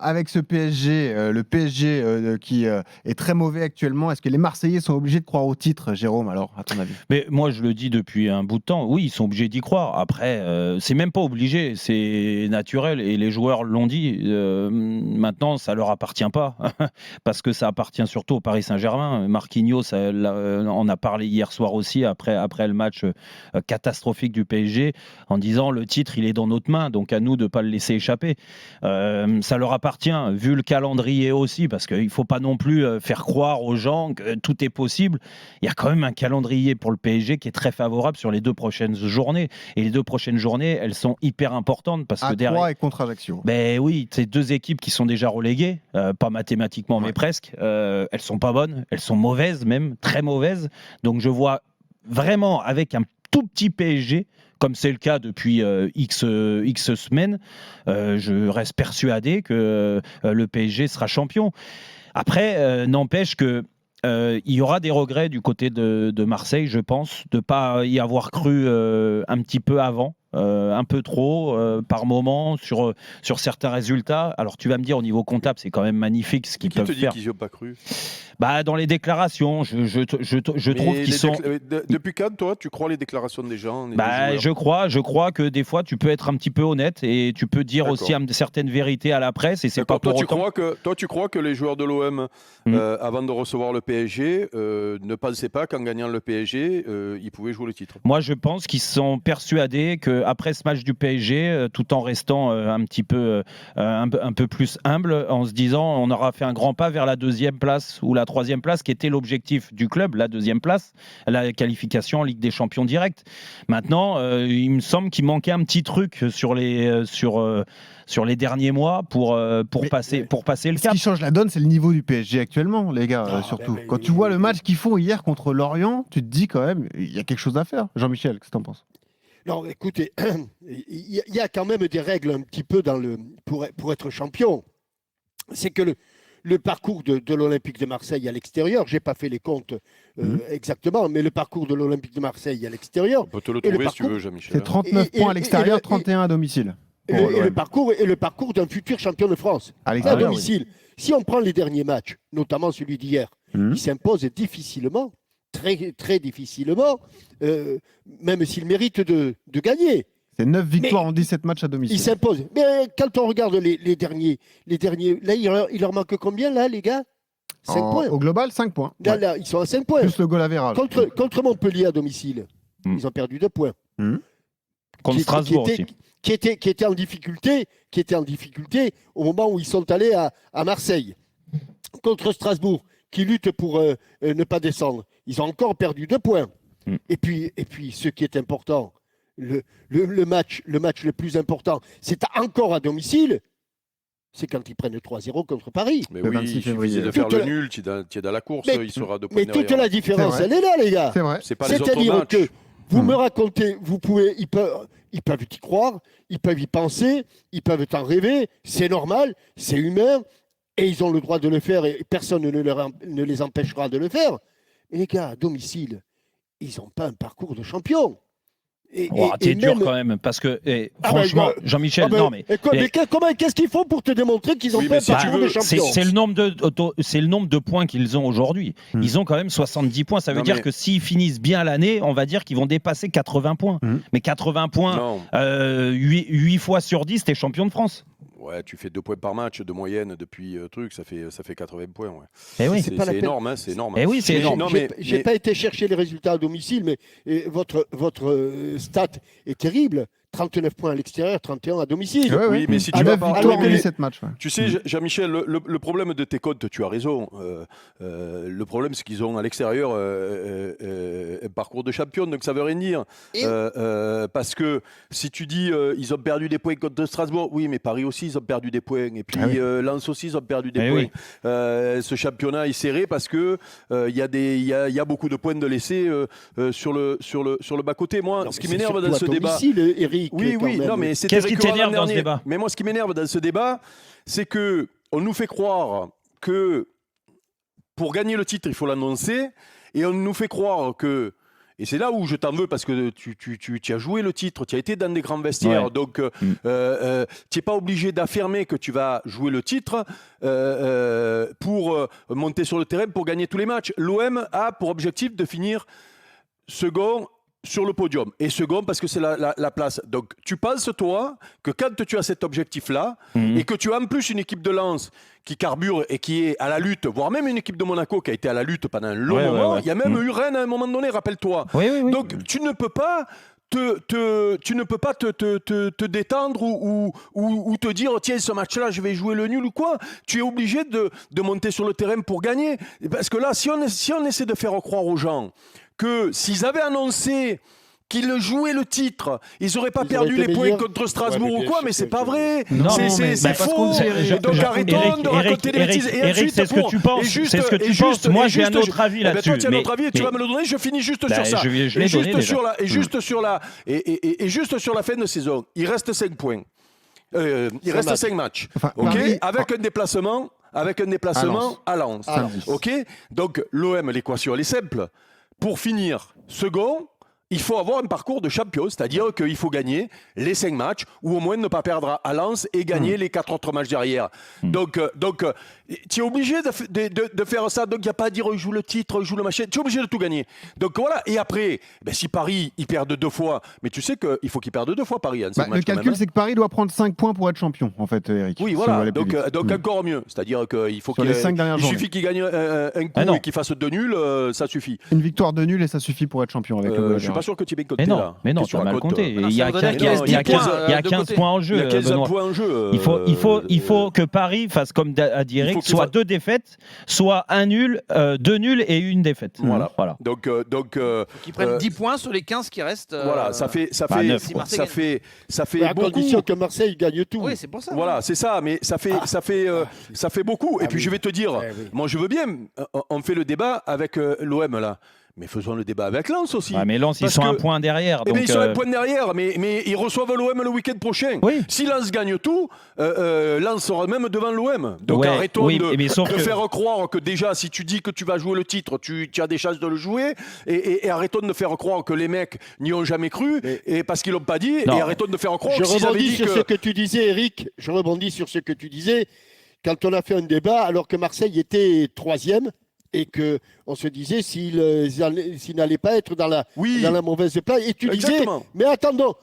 avec ce PSG, le PSG qui est très mauvais actuellement, est-ce que les Marseillais sont obligés de croire au titre, Jérôme, alors, à ton avis? Mais moi, je le dis depuis un bout de temps, oui, ils sont obligés d'y croire. Après, c'est même pas obligé, c'est naturel. Et les joueurs l'ont dit. Maintenant, ça leur appartient pas. Parce que ça appartient surtout au Paris Saint-Germain. Marquinhos en a parlé hier soir aussi, après le match catastrophique du PSG, en disant le titre, il est dans notre main, donc à nous de ne pas le laisser échapper. Ça leur appartient, vu le calendrier aussi, parce qu'il ne faut pas non plus faire croire aux gens que tout est possible. Il y a quand même un calendrier pour le PSG qui est très favorable sur les 2 prochaines journées. Et les 2 prochaines journées, elles sont hyper importantes. Parce que derrière, et contre Ajaccio. Ben oui, c'est 2 équipes qui sont déjà reléguées, pas mathématiquement, mais presque. Elles sont pas bonnes, elles sont mauvaises même, très mauvaises. Donc je vois vraiment avec un tout petit PSG, comme c'est le cas depuis X semaines, je reste persuadé que le PSG sera champion. Après, n'empêche que il y aura des regrets du côté de Marseille, je pense, de ne pas y avoir cru un petit peu avant. Un peu trop par moment sur certains résultats. Alors tu vas me dire, au niveau comptable, c'est quand même magnifique ce qu'ils peuvent faire. Qui te dit qu'ils n'y ont pas cru? Dans les déclarations, je trouve qu'ils sont... Depuis quand, toi, tu crois les déclarations des gens, des je crois que des fois, tu peux être un petit peu honnête et tu peux dire aussi certaines vérités à la presse. Et c'est pas pour autant... Toi, tu crois que les joueurs de l'OM, avant de recevoir le PSG, ne pensaient pas qu'en gagnant le PSG, ils pouvaient jouer le titre? Moi, je pense qu'ils sont persuadés qu'après ce match du PSG, tout en restant un peu plus humble, en se disant on aura fait un grand pas vers la 2e place ou la 3e place, qui était l'objectif du club, la 2e place, la qualification en Ligue des Champions directe. Maintenant, il me semble qu'il manquait un petit truc sur les derniers mois pour passer le cap. Ce qui change la donne, c'est le niveau du PSG actuellement, les gars, surtout. Quand tu vois le match qu'ils font hier contre Lorient, tu te dis quand même, il y a quelque chose à faire. Jean-Michel, qu'est-ce que tu en penses? Non, écoutez, il y a quand même des règles un petit peu pour être champion. C'est que le parcours de l'Olympique de Marseille à l'extérieur, je n'ai pas fait les comptes exactement, mais le parcours de l'Olympique de Marseille à l'extérieur... On peut te le trouver si tu veux, Jean-Michel. C'est 39 points à l'extérieur, 31 à domicile. Le parcours d'un futur champion de France à domicile. Oui. Si on prend les derniers matchs, notamment celui d'hier, il s'impose difficilement, très, très difficilement, même s'il mérite de gagner. C'est 9 victoires en 17 matchs à domicile. Il s'impose. Mais quand on regarde les derniers, là, il leur manque combien, là, les gars? 5 points. Au global, 5 points. Là, ils sont à 5 points. Plus le goal average. Contre Montpellier à domicile, ils ont perdu 2 points. Contre Strasbourg aussi. Qui était en difficulté au moment où ils sont allés à Marseille. Contre Strasbourg, qui lutte pour ne pas descendre. Ils ont encore perdu 2 points. Et puis, ce qui est important, le match le plus important, c'est encore à domicile, c'est quand ils prennent 3-0 contre Paris. Mais oui, il suffisait de faire le nul, tu es dans la course, il sera 2 points derrière. Mais toute la différence, elle est là, les gars. C'est vrai. C'est-à-dire que vous me racontez, ils peuvent y croire, ils peuvent y penser, ils peuvent en rêver, c'est normal, c'est humain, et ils ont le droit de le faire, et personne ne les empêchera de le faire. Mais les gars, à domicile, ils n'ont pas un parcours de champion. T'es dur quand même, parce que franchement, Jean-Michel, qu'est-ce qu'ils font pour te démontrer qu'ils ont pas un parcours de champion? C'est le nombre de points qu'ils ont aujourd'hui. Ils ont quand même 70 points. Ça veut dire que s'ils finissent bien l'année, on va dire qu'ils vont dépasser 80 points. Mais 80 points, 8 fois sur 10, t'es champion de France. Ouais, tu fais 2 points par match de moyenne depuis ça fait 80 points. Ouais. Oui. C'est énorme, hein, c'est énorme. Oui, c'est énorme. J'ai pas été chercher les résultats à domicile, mais votre stat est terrible. 39 points à l'extérieur, 31 à domicile. Oui, mais si tu vas parler de matchs. Tu sais, Jean-Michel, le problème de tes comptes, tu as raison. Le problème, c'est qu'ils ont à l'extérieur un parcours de champion, donc ça veut rien dire. Parce que si tu dis ils ont perdu des points contre Strasbourg, oui, mais Paris aussi, ils ont perdu des points. Et puis Lens aussi, ils ont perdu des points. Oui. Ce championnat est serré parce que il y a beaucoup de points de laisser sur le bas-côté. Moi, ce qui m'énerve dans ce débat... Oui, non, mais qu'est-ce qui t'énerve dans ce débat? Mais moi, ce qui m'énerve dans ce débat, c'est que on nous fait croire que pour gagner le titre, il faut l'annoncer, et on nous fait croire que Et c'est là où je t'en veux parce que tu as joué le titre, tu as été dans des grands vestiaires, donc tu n'es pas obligé d'affirmer que tu vas jouer le titre pour monter sur le terrain, pour gagner tous les matchs. L'OM a pour objectif de finir second sur le podium. Et second parce que c'est la place. Donc tu penses, toi, que quand tu as cet objectif-là, et que tu as en plus une équipe de Lens qui carbure et qui est à la lutte, voire même une équipe de Monaco qui a été à la lutte pendant un long moment, il y a même eu Rennes à un moment donné, rappelle-toi. Oui. Donc tu ne peux pas te détendre ou te dire tiens, ce match-là je vais jouer le nul ou quoi. Tu es obligé de monter sur le terrain pour gagner, parce que là si on essaie de faire croire aux gens que s'ils avaient annoncé qu'ils jouaient le titre, ils n'auraient pas perdu les points contre Strasbourg ou quoi, mais c'est pas vrai. C'est faux. Donc arrêtons de raconter des bêtises. Eric, c'est ce que tu penses. C'est ce que tu penses. Moi, j'ai un autre avis là-dessus. Toi, tu as un autre avis et tu vas me le donner. Je finis juste sur ça. Et juste sur la fin de saison, il reste 5 points. Il reste 5 matchs. Avec un déplacement à Lens. OK ? Donc l'OM, l'équation elle est simple. Pour finir second, il faut avoir un parcours de champion, c'est-à-dire qu'il faut gagner les 5 matchs ou au moins ne pas perdre à Lens et gagner les 4 autres matchs derrière. Donc tu es obligé de faire ça. Donc il n'y a pas à dire il joue le titre, il joue le machin. Tu es obligé de tout gagner. Donc voilà. Et après, si Paris, ils perdent 2 fois, mais tu sais qu'il faut qu'ils perdent 2 fois Paris. Le calcul, c'est que Paris doit prendre 5 points pour être champion, en fait, Eric. Oui, voilà. Donc encore mieux. C'est-à-dire qu'il faut qu'il suffit qu'il gagne un coup et qu'il fasse 2 nuls, ça suffit. Une victoire de nul et ça suffie pour être champion avec je suis pas sûr que tu aies bien compté là. Mais non, tu as mal compté. Il y a 15 points en jeu. Il y a 15 points en jeu. Il faut que Paris fasse comme a dit Eric, soit 2 défaites, soit 1 nul, 2 nuls et 1 défaite. Voilà. Donc qu'ils prennent 10 points sur les 15 qui restent. Voilà, ça fait à beaucoup. condition que Marseille gagne tout. Oui, c'est pour ça. Voilà, c'est ça, mais ça fait beaucoup. Et puis je vais te dire, moi je veux bien, on fait le débat avec l'OM là. Mais faisons le débat avec Lens aussi. Mais Lens, ils sont un point derrière. Ils sont un point derrière, mais ils reçoivent l'OM le week-end prochain. Oui. Si Lens gagne tout, Lens sera même devant l'OM. Donc arrêtons de faire croire que déjà, si tu dis que tu vas jouer le titre, tu as des chances de le jouer. Et arrêtons de faire croire que les mecs n'y ont jamais cru, et parce qu'ils ne l'ont pas dit. Et arrêtons de faire croire qu'ils avaient dit sur ce que tu disais, Eric. Je rebondis sur ce que tu disais. Quand on a fait un débat, alors que Marseille était 3e, et qu'on se disait s'il n'allait pas être dans la mauvaise place. Et tu disais, mais attendons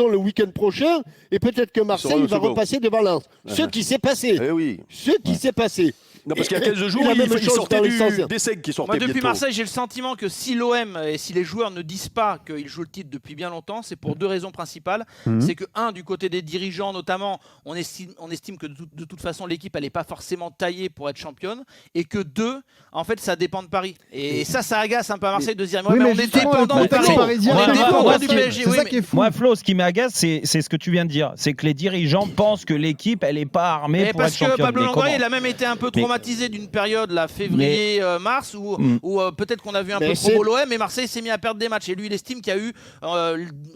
le week-end prochain, et peut-être que Marseille va repasser devant Lens. Ce qui s'est passé. Ce qui s'est passé. Non, parce qu'il y a 15 jours, il sortait des 5 qui sortaient. Moi, depuis Marseille, j'ai le sentiment que si l'OM et si les joueurs ne disent pas qu'ils jouent le titre depuis bien longtemps, c'est pour 2 raisons principales. C'est que, du côté des dirigeants notamment, on estime que de toute façon, l'équipe, elle n'est pas forcément taillée pour être championne. Et que 2, en fait, ça dépend de Paris. Et ça agace un peu à Marseille de se dire, on est dépendant de Paris. On est dépendant du PSG. C'est ça qui est fou. Moi, Flo, ce qui m'agace, c'est ce que tu viens de dire. C'est que les dirigeants pensent que l'équipe, elle n'est pas armée pour être championne. Parce que Pablo Longoria, il a même été un peu traumatisé d'une période, là, février-mars, où peut-être qu'on a vu un peu trop beau l'OM, et Marseille s'est mis à perdre des matchs. Et lui, il estime qu'il y a eu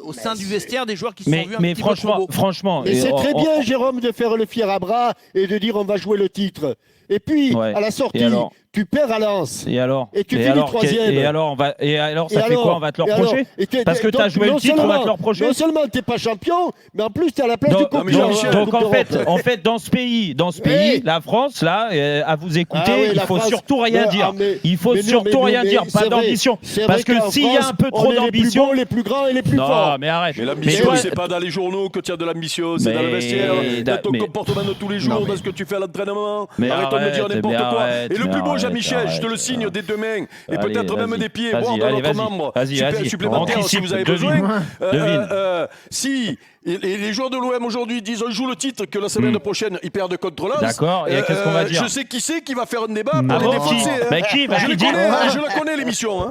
au sein du vestiaire des joueurs qui se sont vus un petit peu trop beaux. Franchement, mais c'est très bien, Jérôme, de faire le fier à bras et de dire on va jouer le titre. Et puis, à la sortie, tu perds à Lens. Et alors ? Et tu finis 3e. Et alors, ça fait quoi ? On va te le reprocher ? Parce que tu as joué le titre, on va te le reprocher ? Non seulement tu n'es pas champion, mais en plus tu es à la place du concurrent. Donc en fait, dans ce pays, la France, là, à vous écouter, il faut surtout rien dire. Il faut surtout rien dire, pas d'ambition. Parce que s'il y a un peu trop d'ambition... les plus grands et les plus forts. Non, mais arrête. Mais l'ambition, c'est pas dans les journaux que tu as de l'ambition, c'est dans le vestiaire, dans ton comportement de tous les jours, dans ce que tu fais à l'entraînement. Arrêtons de me dire n'importe quoi. Et le plus beau, Jean-Michel, je te le signe des 2 mains, et peut-être même des pieds, voire de l'autre membre supplémentaire si vous avez besoin. Si les joueurs de l'OM aujourd'hui disent on joue le titre, que la semaine prochaine ils perdent contre Lens. D'accord, et qu'est-ce qu'on va dire ? Je sais qui c'est qui va faire un débat pour les défoncer. Qui va je le connais l'émission.